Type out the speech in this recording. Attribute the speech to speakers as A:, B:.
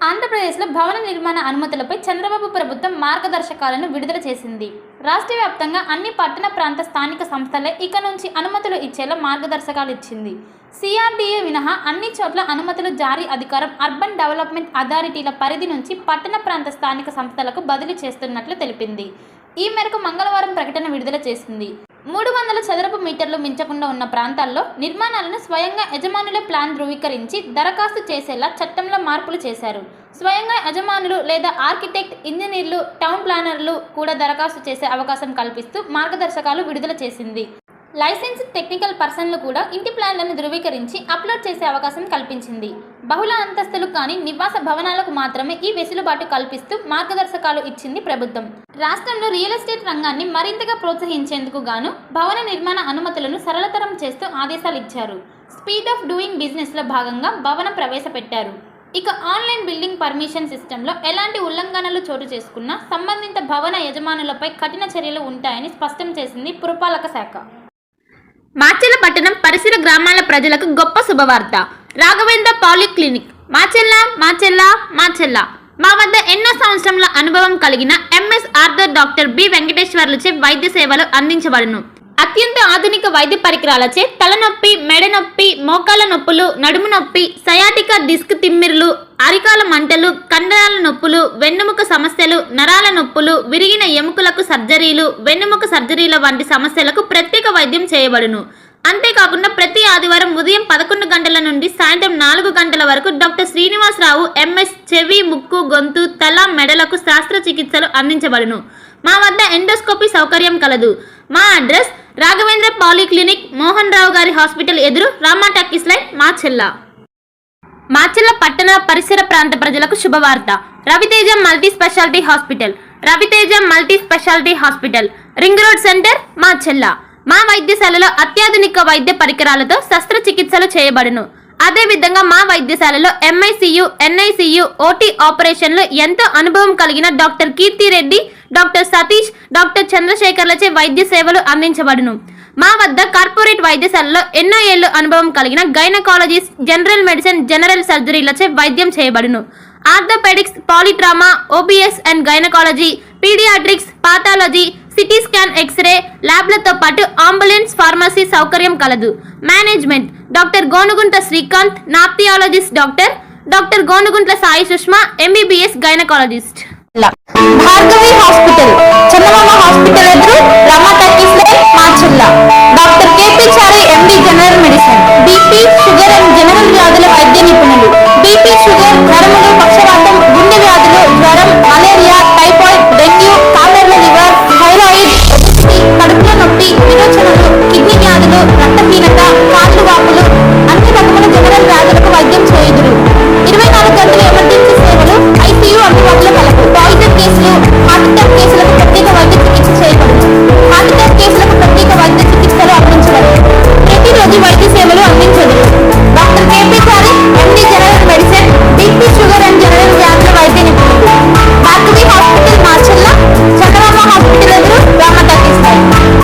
A: ఆంధ్రప్రదేశ్లో భవన నిర్మాణ అనుమతులపై చంద్రబాబు ప్రభుత్వం మార్గదర్శకాలను విడుదల చేసింది. రాష్ట్ర వ్యాప్తంగా అన్ని పట్టణ ప్రాంత స్థానిక సంస్థలే ఇక నుంచి అనుమతులు ఇచ్చేలా మార్గదర్శకాలు ఇచ్చింది. CRDA మినహా అన్ని చోట్ల అనుమతులు జారీ అధికారం అర్బన్ డెవలప్మెంట్ అథారిటీల పరిధి నుంచి పట్టణ ప్రాంత స్థానిక సంస్థలకు బదిలీ చేస్తున్నట్లు తెలిపింది. ఈ మేరకు మంగళవారం ప్రకటన విడుదల చేసింది. 300 చదరపు మీటర్లు మించకుండా ఉన్న ప్రాంతాల్లో నిర్మాణాలను స్వయంగా యజమానులే ప్లాన్ ధృవీకరించి దరఖాస్తు చేసేలా చట్టంలో మార్పులు చేశారు. స్వయంగా యజమానులు లేదా ఆర్కిటెక్ట్, ఇంజనీర్లు, టౌన్ ప్లానర్లు కూడా దరఖాస్తు చేసే అవకాశం కల్పిస్తూ మార్గదర్శకాలు విడుదల చేసింది. లైసెన్స్డ్ టెక్నికల్ పర్సన్లు కూడా ఇంటి ప్లాన్లను ధృవీకరించి అప్లోడ్ చేసే అవకాశం కల్పించింది. బహుళ అంతస్తులు కానీ నివాస భవనాలకు మాత్రమే ఈ వెసులుబాటు కల్పిస్తూ మార్గదర్శకాలు ఇచ్చింది ప్రభుత్వం. రాష్ట్రంలో రియల్ ఎస్టేట్ రంగాన్ని మరింతగా ప్రోత్సహించేందుకు గాను భవన నిర్మాణ అనుమతులను సరళతరం చేస్తూ ఆదేశాలు ఇచ్చారు. స్పీడ్ ఆఫ్ డూయింగ్ బిజినెస్లో భాగంగా భవనం ప్రవేశపెట్టారు. ఇక ఆన్లైన్ బిల్డింగ్ పర్మిషన్ సిస్టంలో ఎలాంటి ఉల్లంఘనలు చోటు చేసుకున్నా సంబంధిత భవన యజమానులపై కఠిన చర్యలు ఉంటాయని స్పష్టం చేసింది పురపాలక శాఖ. మాచెల్ల పట్టణం పరిసర గ్రామాల ప్రజలకు గొప్ప శుభవార్త. రాఘవేంద్ర పాలిక్లినిక్ మాచెల్ల మా వద్ద ఎన్నో సంవత్సరాల అనుభవం కలిగిన MS ఆర్థర్ డాక్టర్ బి వెంకటేశ్వర్లచే వైద్య సేవలు అందించబడును. అత్యంత ఆధునిక వైద్య పరికరాలచే తలనొప్పి, మెడ నొప్పి, మోకాల నొప్పులు, నడుము నొప్పి, సయాటికా డిస్క్ తిమ్మిర్లు, అరికాల మంటలు, కండరాల నొప్పులు, వెన్నుముక సమస్యలు, నరాల నొప్పులు, విరిగిన ఎముకలకు సర్జరీలు, వెన్నుముక సర్జరీల వంటి సమస్యలకు ప్రత్యేక వైద్యం చేయబడును. అంతేకాకుండా ప్రతి ఆదివారం ఉదయం 11 గంటల నుండి సాయంత్రం 4 గంటల వరకు డాక్టర్ శ్రీనివాసరావు MS చెవి, ముక్కు, గొంతు, తల, మెడలకు శస్త్రచికిత్సలు అందించబడును. మా వద్ద ఎండోస్కోపీ సౌకర్యం కలదు. మా అడ్రస్ రాఘవేంద్ర పాలిక్లినిక్, మోహన్ రావు గారి హాస్పిటల్ ఎదురు, రామా టాకీస్ లైన్, మాచెల్ల పట్టణ పరిసర ప్రాంత ప్రజలకు శుభవార్త. Raviteja multi speciality hospital, ring road centre, Macherla. మా వైద్యశాలలో అత్యాధునిక వైద్య పరికరాలతో శస్త్రచికిత్సలు చేయబడును. అదేవిధంగా మా వైద్యశాలలో MICU, NICU, OT ఆపరేషన్లు ఎంతో అనుభవం కలిగిన doctor Keerthi Reddy, doctor Satish, doctor చంద్రశేఖర్లచే వైద్య సేవలు అందించబడును. మా వద్ద కార్పొరేట్ వైద్యశాలలో ఎన్నో ఏళ్లు అనుభవం కలిగిన గైనకాలజిస్ట్, జనరల్ మెడిసిన్, జనరల్ సర్జరీలచే వైద్యం చేయబడును. Orthopaedics, polytrauma, OBS and gynaecology, paediatrics, pathology, CT scan, x-ray ల్యాబ్లతో పాటు అంబులెన్స్, ఫార్మసీ సౌకర్యం కలదు. Management doctor Gonuguntla Srikanth, ophthalmologist doctor Gonuguntla Sai Sushma, MBBS gynaecologist. Bhargavi hospital, Chandamama hospital ఎదురు, Rama talkies line, Macherla. Doctor KP Chari MD general medicine, BP, sugar and general వ్యాధుల వైద్య నిపుణులు. BP, sugar, నరములు,